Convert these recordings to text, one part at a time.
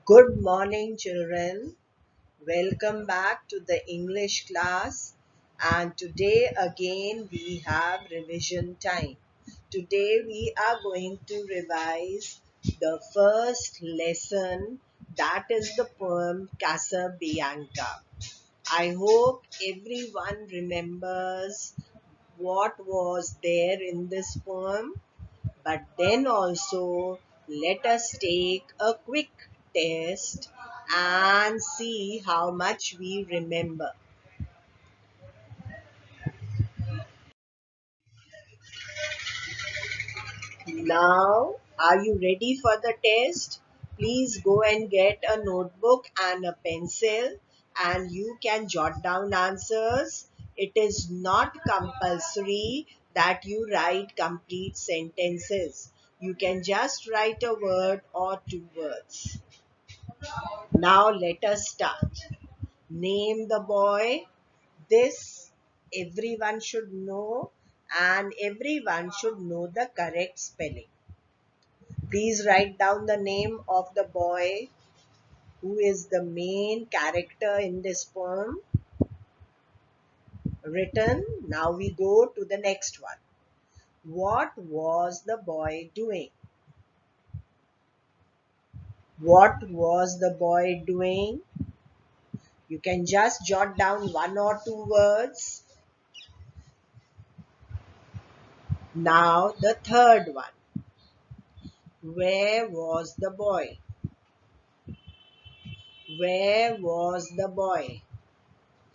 Good morning, children. Welcome back to the English class. And today again we have revision time. Today we are going to revise the first lesson, that is the poem Casabianca. I hope everyone remembers what was there in this poem, but then also let us take a quick test and see how much we remember. Now, are you ready for the test? Please go and get a notebook and a pencil and you can jot down answers. It is not compulsory that you write complete sentences. You can just write a word or two words. Now let us start. Name the boy. This everyone should know and everyone should know the correct spelling. Please write down the name of the boy who is the main character in this poem. Written. Now we go to the next one. What was the boy doing? What was the boy doing? You can just jot down one or two words. Now the third one. Where was the boy? Where was the boy?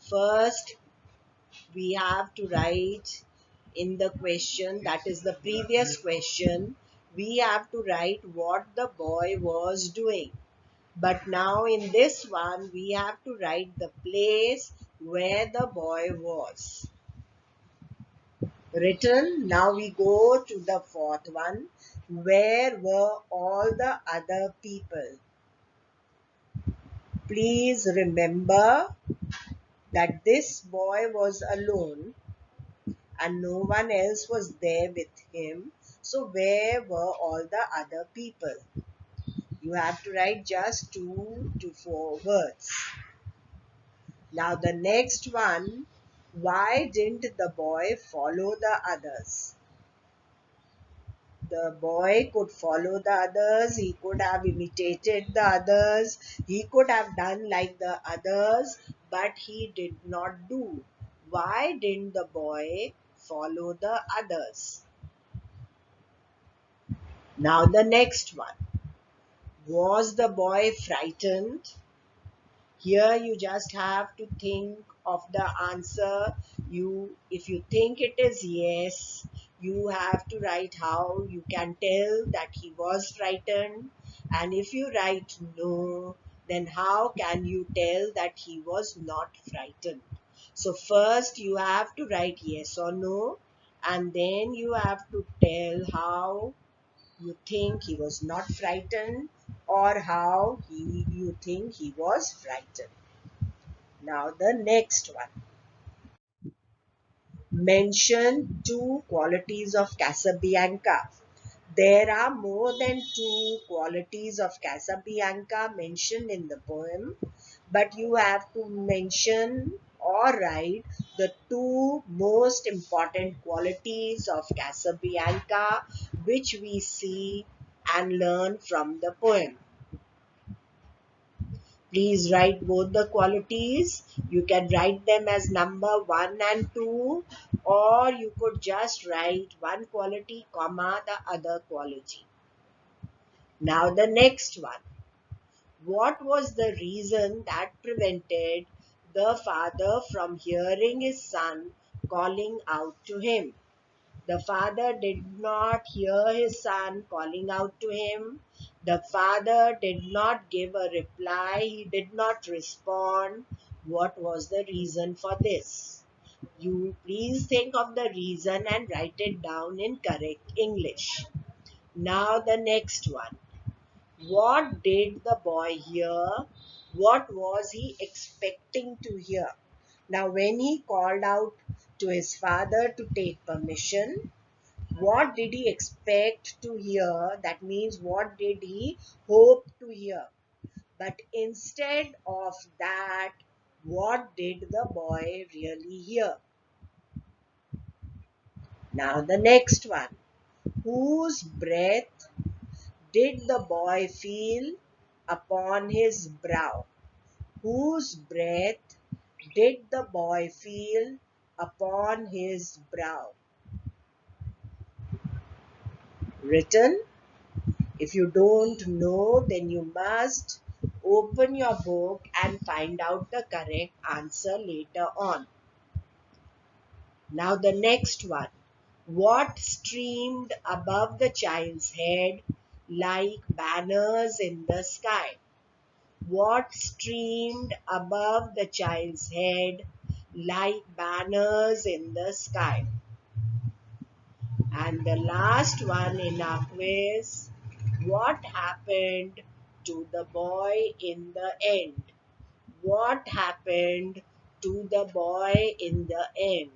First, we have to write in the question, that is the previous question, we have to write what the boy was doing. But now in this one, we have to write the place where the boy was. Written. Now we go to the fourth one. Where were all the other people? Please remember that this boy was alone and no one else was there with him. So where were all the other people? You have to write just 2 to 4 words. Now the next one, why didn't the boy follow the others? The boy could follow the others, he could have imitated the others, he could have done like the others, but he did not do. Why didn't the boy follow the others? Now the next one. Was the boy frightened? Here you just have to think of the answer. If you think it is yes, you have to write how you can tell that he was frightened. And if you write no, then how can you tell that he was not frightened? So first you have to write yes or no, and then you have to tell how you think he was not frightened or how you think he was frightened. Now the next one. Mention 2 qualities of Casabianca. There are more than 2 qualities of Casabianca mentioned in the poem, but you have to mention or write the 2 most important qualities of Casabianca which we see and learn from the poem. Please write both the qualities. You can write them as number 1 and 2, or you could just write one quality comma the other quality. Now the next one. What was the reason that prevented the father from hearing his son calling out to him? The father did not hear his son calling out to him. The father did not give a reply. He did not respond. What was the reason for this? You please think of the reason and write it down in correct English. Now the next one. What did the boy hear? What was he expecting to hear? Now when he called out to his father to take permission, what did he expect to hear? That means what did he hope to hear? But instead of that, what did the boy really hear? Now the next one. Whose breath did the boy feel upon his brow? Whose breath did the boy feel upon his brow? Written. If you don't know, then you must open your book and find out the correct answer later on. Now, the next one. What streamed above the child's head like banners in the sky? What streamed above the child's head like banners in the sky? And the last one in our quiz, what happened to the boy in the end? What happened to the boy in the end?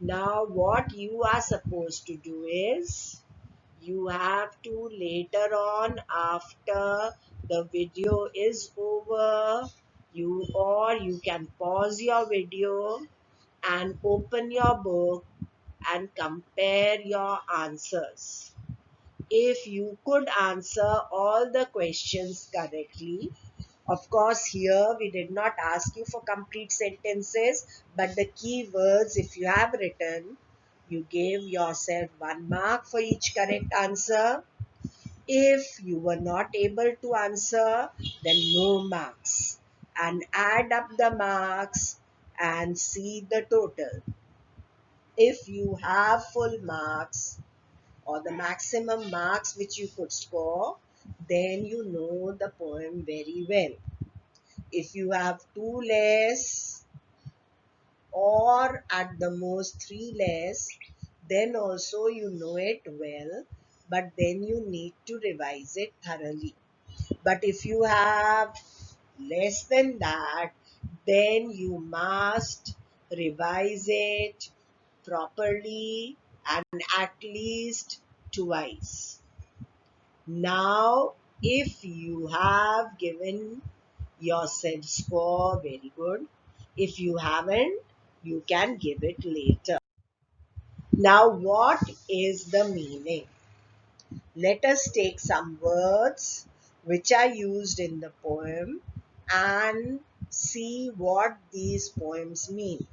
Now, what you are supposed to do is you have to later on, after the video is over, you can pause your video and open your book and compare your answers. If you could answer all the questions correctly, of course, here we did not ask you for complete sentences, but the key words, if you have written, you gave yourself 1 mark for each correct answer. If you were not able to answer, then no marks. And add up the marks and see the total. If you have full marks or the maximum marks which you could score, then you know the poem very well. If you have two less or at the most three less, then also you know it well, but then you need to revise it thoroughly. But if you have less than that, then you must revise it properly and at least twice. Now, if you have given yourself score, very good. If you haven't, you can give it later. Now, what is the meaning? Let us take some words which are used in the poem and see what these poems mean,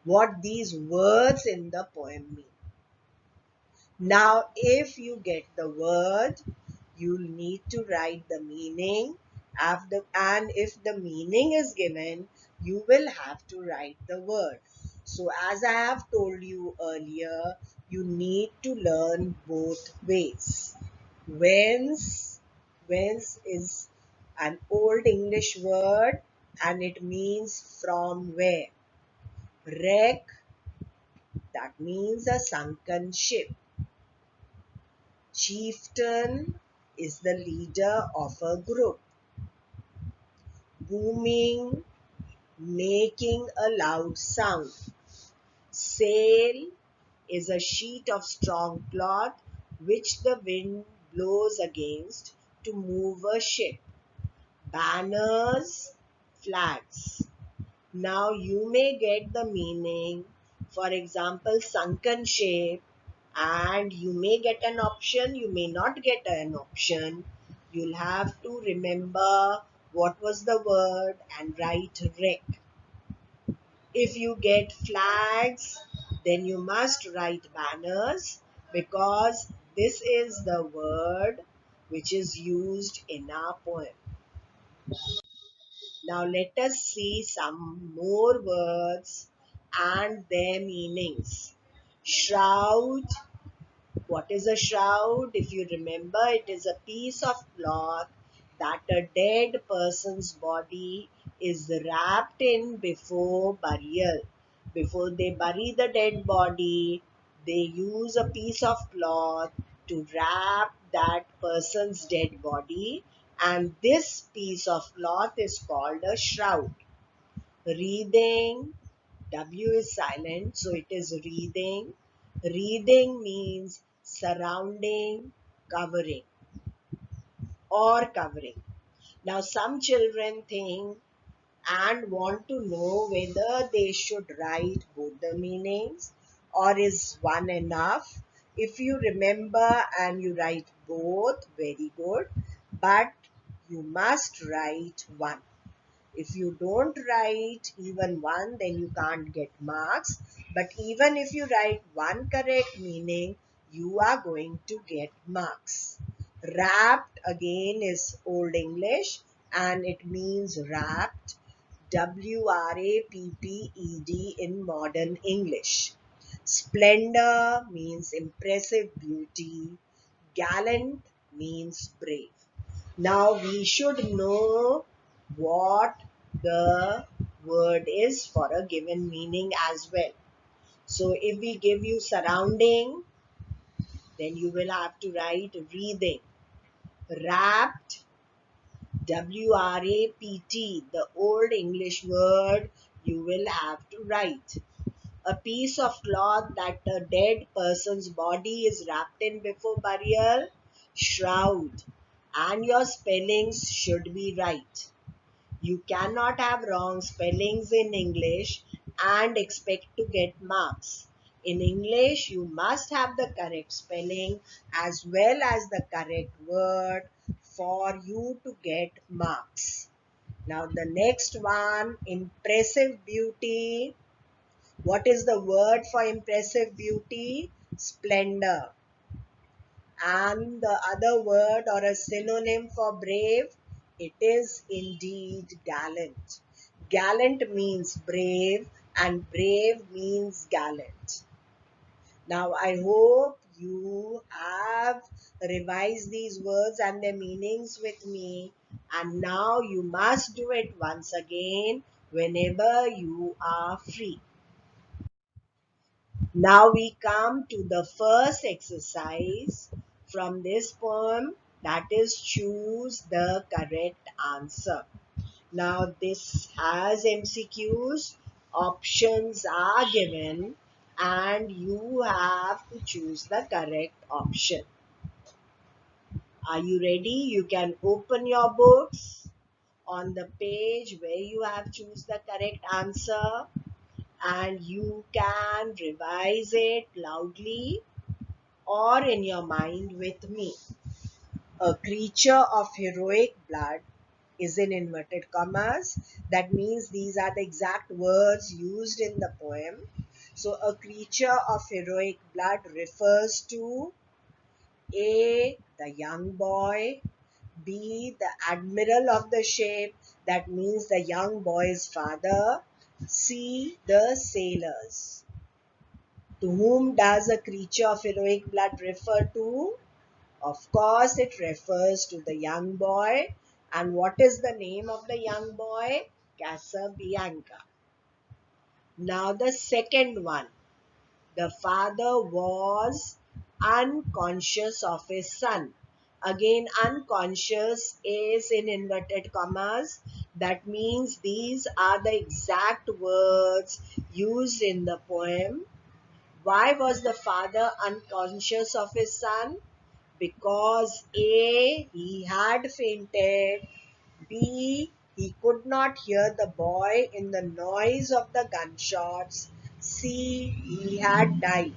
what these words in the poem mean. Now, if you get the word, you'll need to write the meaning. And if the meaning is given, you will have to write the word. So, as I have told you earlier, you need to learn both ways. Whence is an old English word and it means from where. Wreck, that means a sunken ship. Chieftain is the leader of a group. Booming, making a loud sound. Sail is a sheet of strong cloth which the wind blows against to move a ship. Banners, flags. Now you may get the meaning, for example, sunken ship, and you may get an option, you may not get an option. You'll have to remember what was the word and write wreck. If you get flags, then you must write banners because this is the word which is used in our poem. Now let us see some more words and their meanings. Shroud. What is a shroud? If you remember, it is a piece of cloth that a dead person's body is wrapped in before burial. Before they bury the dead body, they use a piece of cloth to wrap that person's dead body, and this piece of cloth is called a shroud. Wreathing, W is silent, so it is wreathing. Wreathing means surrounding, covering, or covering. Now, some children think and want to know whether they should write both the meanings or is one enough. If you remember and you write both, very good, but you must write one. If you don't write even one, then you can't get marks. But even if you write one correct meaning, you are going to get marks. Wrapped again is Old English and it means wrapped. WRAPPED in modern English. Splendor means impressive beauty. Gallant means brave. Now we should know what the word is for a given meaning as well. So if we give you surrounding, then you will have to write breathing. Wrapped, WRAPT, the old English word you will have to write. A piece of cloth that a dead person's body is wrapped in before burial, shroud. And your spellings should be right. You cannot have wrong spellings in English and expect to get marks. In English, you must have the correct spelling as well as the correct word for you to get marks. Now, the next one, impressive beauty. What is the word for impressive beauty? Splendor. And the other word or a synonym for brave, it is indeed gallant. Gallant means brave and brave means gallant. Now I hope you have revised these words and their meanings with me, and now you must do it once again whenever you are free. Now we come to the first exercise from this poem, that is choose the correct answer. Now this has MCQs, options are given and you have to choose the correct option. Are you ready? You can open your books on the page where you have choose the correct answer and you can revise it loudly or in your mind with me. A creature of heroic blood is in inverted commas. That means these are the exact words used in the poem. So, a creature of heroic blood refers to A. The young boy, B. The admiral of the ship, that means the young boy's father, C. The sailors. To whom does a creature of heroic blood refer to? Of course, it refers to the young boy. And what is the name of the young boy? Casabianca. Now, the second one. The father was unconscious of his son. Again, unconscious is in inverted commas. That means these are the exact words used in the poem. Why was the father unconscious of his son? Because A. He had fainted, B. He could not hear the boy in the noise of the gunshots, C. He had died.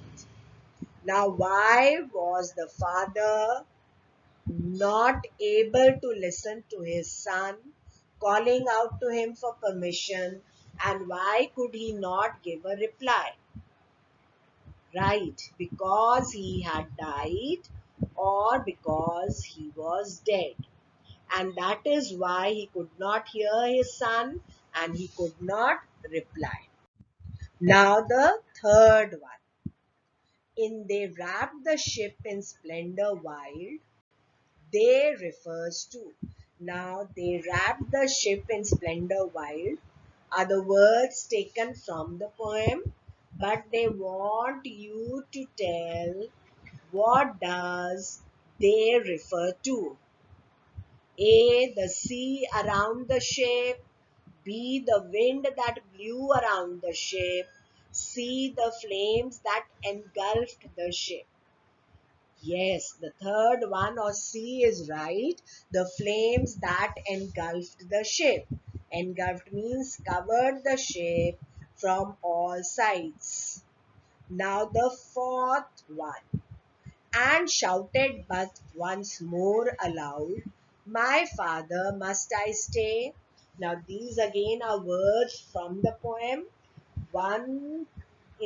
Now, why was the father not able to listen to his son calling out to him for permission, and why could he not give a reply? Right, because he had died or because he was dead. And that is why he could not hear his son and he could not reply. Now, the third one. In they wrapped the ship in splendor wild, they refers to. Now, they wrapped the ship in splendor wild are the words taken from the poem, but they want you to tell what does they refer to. A. The sea around the ship. B. The wind that blew around the ship. C. The flames that engulfed the ship. Yes, the third one or C is right. The flames that engulfed the ship. Engulfed means covered the ship from all sides. Now the fourth one. And shouted but once more aloud, "My father, must I stay?" Now these again are words from the poem. One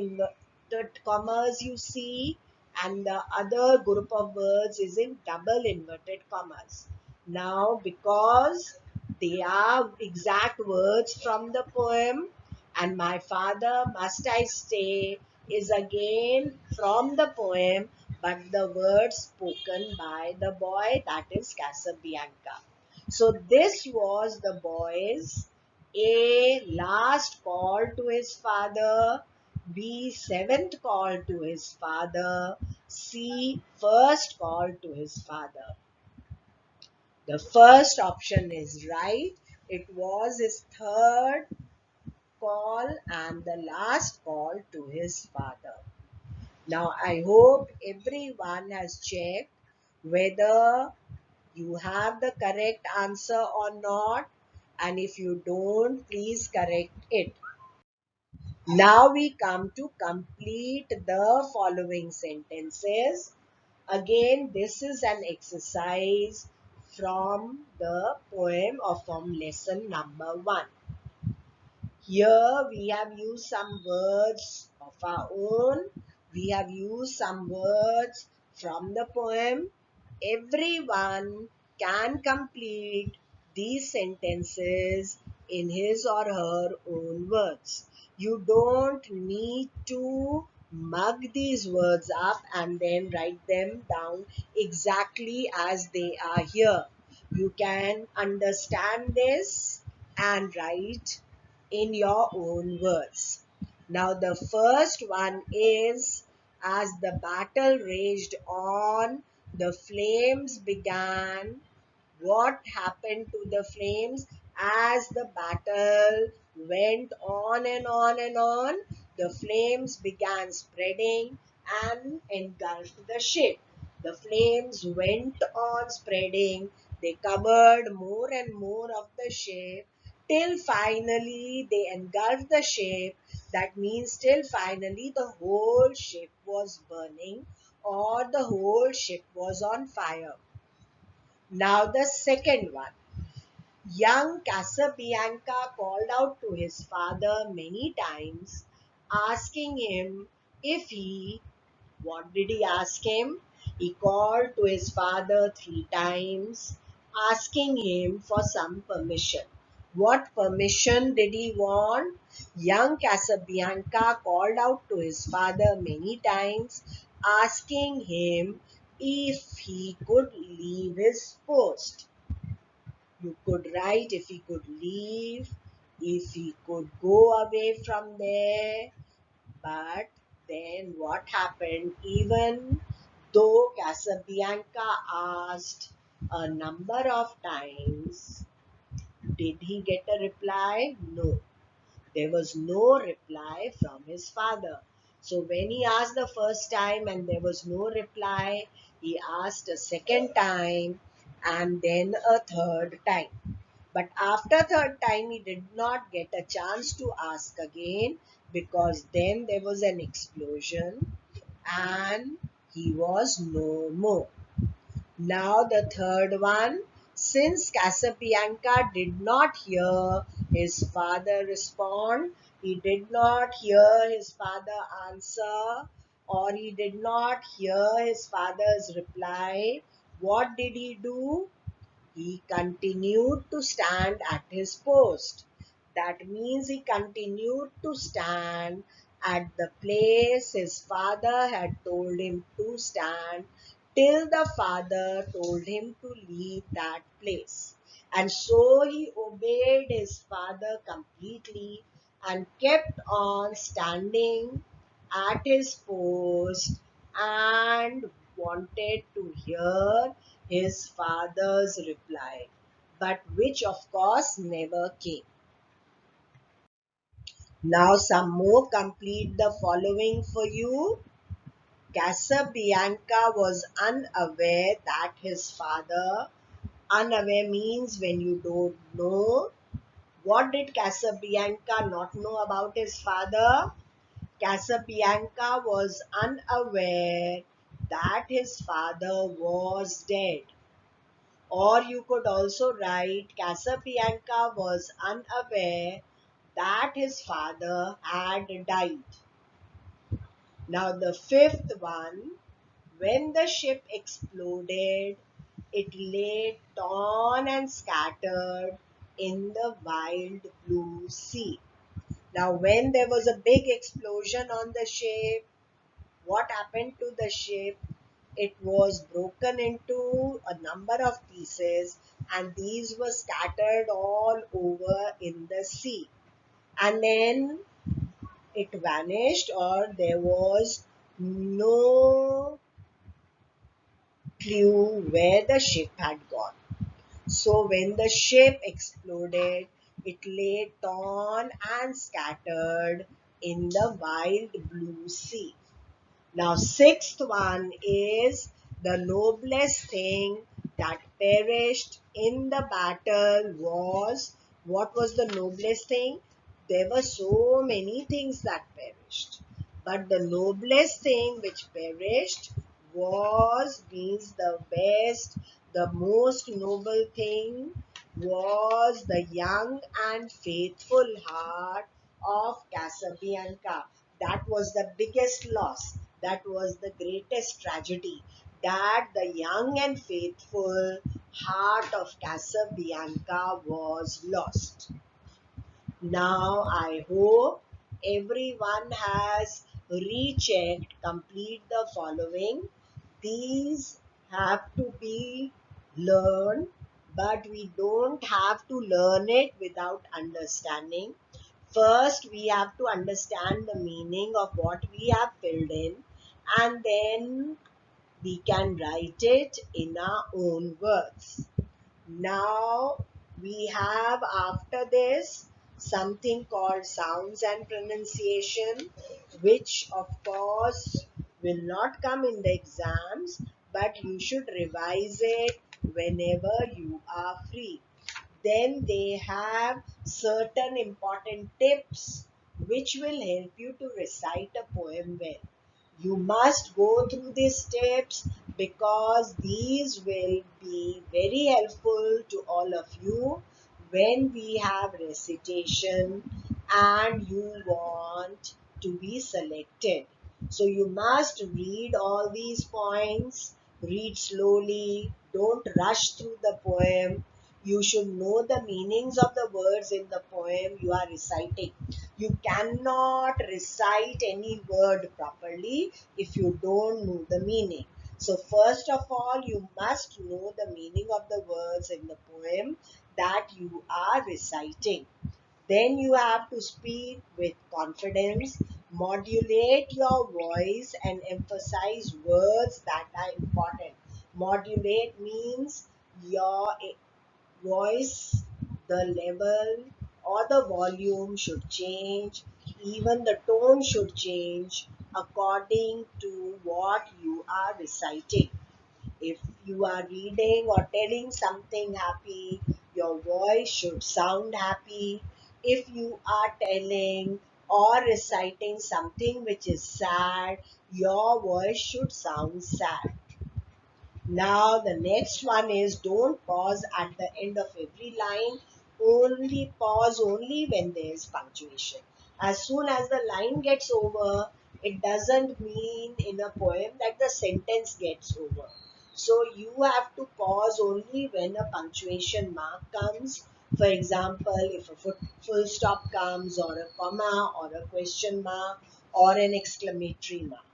inverted commas you see, and the other group of words is in double inverted commas. Now, because they are exact words from the poem, and "my father, must I stay" is again from the poem, but the words spoken by the boy, that is Casabianca. So this was the boy's A. Last call to his father, B. Seventh call to his father, C. First call to his father. The first option is right. It was his third call and the last call to his father. Now I hope everyone has checked whether you have the correct answer or not, and if you don't, please correct it. Now we come to complete the following sentences. Again, this is an exercise from the poem or from lesson number 1. Here we have used some words of our own. We have used some words from the poem. Everyone can complete these sentences in his or her own words. You don't need to mug these words up and then write them down exactly as they are here. You can understand this and write in your own words. Now, the first one is, as the battle raged on, the flames began. What happened to the flames as the battle went on and on and on? The flames began spreading and engulfed the ship. The flames went on spreading, they covered more and more of the ship till finally they engulfed the ship. That means till finally the whole ship was burning or the whole ship was on fire. Now the second one. Young Casabianca called out to his father many times, asking him if he, what did he ask him? He called to his father 3 times, asking him for some permission. What permission did he want? Young Casabianca called out to his father many times, asking him if he could leave his post. You could write if he could leave, if he could go away from there. But then what happened? Even though Casabianca asked a number of times, did he get a reply? No. There was no reply from his father. So when he asked the first time and there was no reply, he asked a second time and then a third time. But after third time, he did not get a chance to ask again, because then there was an explosion and he was no more. Now the third one. Since Casabianca did not hear his father respond, he did not hear his father answer, or he did not hear his father's reply, what did he do? He continued to stand at his post. That means he continued to stand at the place his father had told him to stand till the father told him to leave that place. And so he obeyed his father completely and kept on standing at his post and wanted to hear his father's reply, but which of course never came. Now, some more complete the following for you. Casabianca was unaware that his father, unaware means when you don't know. What did Casabianca not know about his father? Casabianca was unaware that his father was dead. Or you could also write Casabianca was unaware that his father had died. Now, the fifth one, when the ship exploded, it lay torn and scattered in the wild blue sea. Now, when there was a big explosion on the ship, what happened to the ship? It was broken into a number of pieces, and these were scattered all over in the sea. And then it vanished, or there was no clue where the ship had gone. So when the ship exploded, it lay torn and scattered in the wild blue sea. Now, sixth one is the noblest thing that perished in the battle was, what was the noblest thing? There were so many things that perished, but the noblest thing which perished was, means the best, the most noble thing was the young and faithful heart of Casabianca. That was the biggest loss. That was the greatest tragedy. That the young and faithful heart of Casabianca was lost. Now I hope everyone has rechecked, complete the following. These have to be learned, but we don't have to learn it without understanding. First, we have to understand the meaning of what we have filled in, and then we can write it in our own words. Now we have after this something called sounds and pronunciation, which of course will not come in the exams, but you should revise it whenever you are free. Then they have certain important tips which will help you to recite a poem well. You must go through these tips because these will be very helpful to all of you when we have recitation and you want to be selected. So you must read all these points, read slowly, don't rush through the poem. You should know the meanings of the words in the poem you are reciting. You cannot recite any word properly if you don't know the meaning. So, first of all, you must know the meaning of the words in the poem that you are reciting. Then you have to speak with confidence, modulate your voice, and emphasize words that are important. Modulate means your voice, the level or the volume should change, even the tone should change according to what you are reciting. If you are reading or telling something happy, your voice should sound happy. If you are telling or reciting something which is sad, your voice should sound sad. Now the next one is don't pause at the end of every line. Only pause only when there is punctuation. As soon as the line gets over, it doesn't mean in a poem that the sentence gets over. So you have to pause only when a punctuation mark comes. For example, if a full stop comes, or a comma, or a question mark, or an exclamatory mark.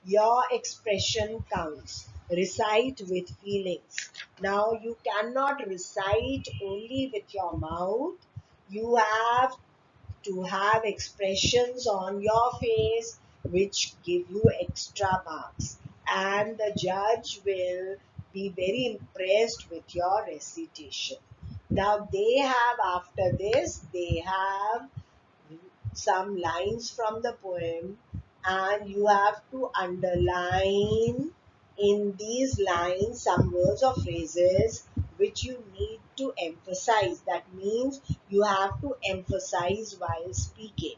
Your expression counts. Recite with feelings. Now, you cannot recite only with your mouth. You have to have expressions on your face which give you extra marks. And the judge will be very impressed with your recitation. Now, they have, after this, they have some lines from the poem and you have to underline in these lines some words or phrases which you need to emphasize. That means you have to emphasize while speaking.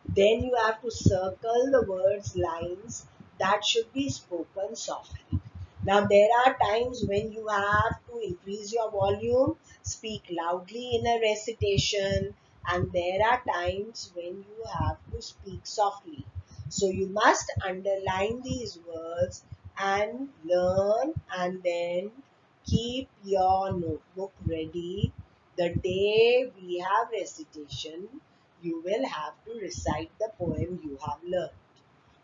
Then you have to circle the words lines that should be spoken softly. Now, there are times when you have to increase your volume, speak loudly in a recitation, and there are times when you have to speak softly. So, you must underline these words and learn, and then keep your notebook ready. The day we have recitation, you will have to recite the poem you have learned.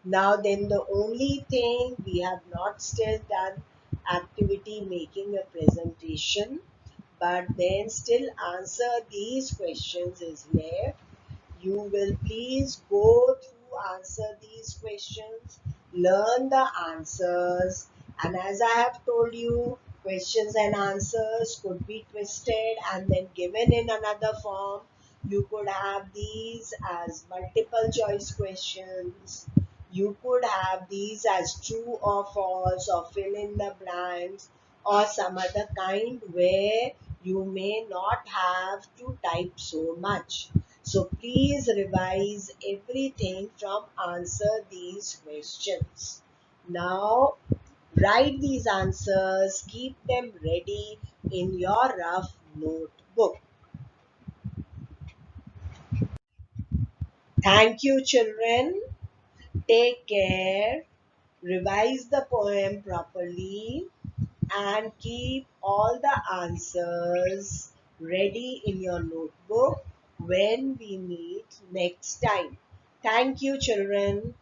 Now then, the only thing we have not still done activity making a presentation, but then still answer these questions is left. You will please go through, answer these questions, learn the answers, and as I have told you, questions and answers could be twisted and then given in another form. You could have these as multiple choice questions. You could have these as true or false or fill in the blanks or some other kind where you may not have to type so much. So please revise everything from answer these questions. Now write these answers, keep them ready in your rough notebook. Thank you, children. Take care. Revise the poem properly and keep all the answers ready in your notebook when we meet next time. Thank you, children.